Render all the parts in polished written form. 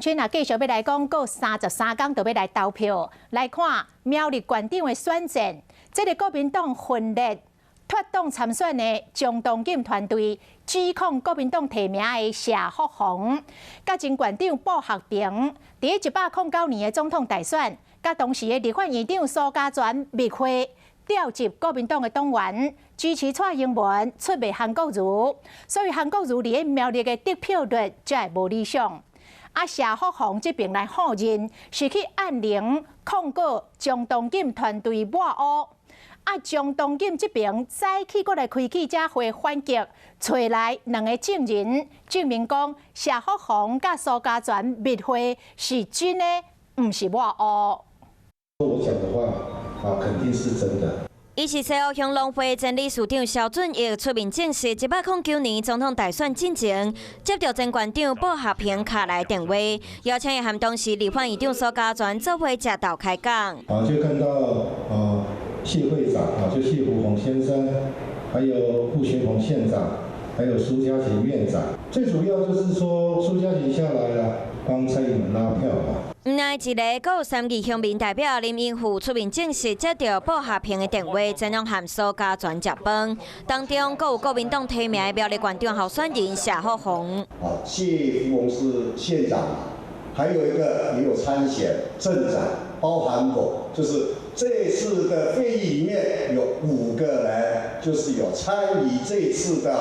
村啊，继续要来讲，过33天就要来投票，来看苗栗县长的选战。这个国民党分裂脱党参选的张东锦团队，指控国民党提名的谢福洪，甲前县长布学平，伫109年的总统大选，甲当时的立法院长苏家全密会。 调集国民党的党员支持蔡英文出卖韩国瑜，所以韩国瑜伫苗栗的得票率才会无理想。啊，谢福洪这边来否认是去按铃控告张东锦团队抹黑。啊，张东锦这边再去过来开记者会反击，找来2个证人，证明讲谢福洪甲苏家全密会是真的，唔是抹黑。我讲的话。 肯定是真的。伊是西澳乡农会前理事长肖准义出面证实，109年总统大选进前，接到前县长布学平卡来电话，邀请伊和当时立法院长苏家全做伙食豆开讲。就看到谢会长就谢福洪先生，还有傅学鹏县长，还有苏家勤院长。最主要就是说，苏家勤下来了，帮蔡英文拉票嘛。 唔奈一个，阁有3个乡民代表林英富出面证实，接到布学平的电话，前往和苏家全食饭。当中，阁有国民党提名的苗栗县长候选人谢福洪。谢福洪是县长，还有一个也有参选镇长，包含我，就是这次的会议里面有5个人，就是有参与这次的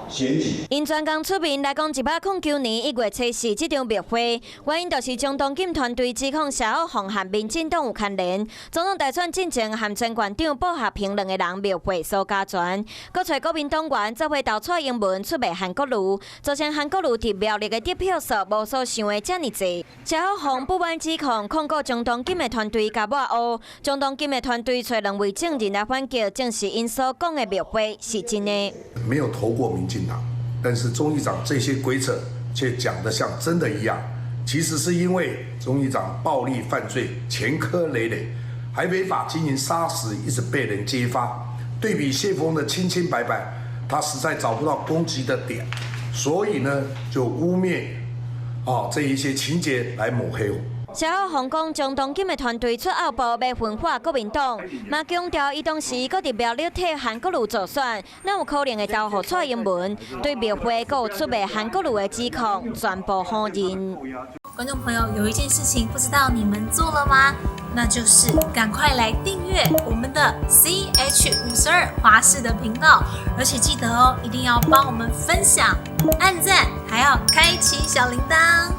选举。因专工出面来讲，109年1月7日这场密会，原因就是张东锦团队指控谢福洪和民进党有牵连。总统大选进前，和前县长布学平2个人密会苏家全，搁找国民党员做伙投蔡英文出卖韩国瑜，造成韩国瑜伫苗栗的得票数无所想的这么济。谢福洪不满指控，控告张东锦的团队甲抹黑。张东锦的团队找2位证人来反击，证实因所讲的密会是真的。没有投过民进党。 但是钟议长这些鬼扯却讲得像真的一样，其实是因为钟议长暴力犯罪前科累累，还违法经营砂石，一直被人揭发。对比谢福洪的清清白白，他实在找不到攻击的点，所以呢就污蔑这一些情节来抹黑我。 谢福洪讲，张东锦的团队出后部要分化国民党，嘛强调伊当时搁伫苗栗替韩国瑜助选，哪有可能会投予蔡英文？对庙会搁有出卖韩国瑜的指控，全部否认。观众朋友，有一件事情不知道你们做了吗？那就是赶快来订阅我们的 CH52华视的频道，而且记得哦，一定要帮我们分享、按赞，还要开启小铃铛。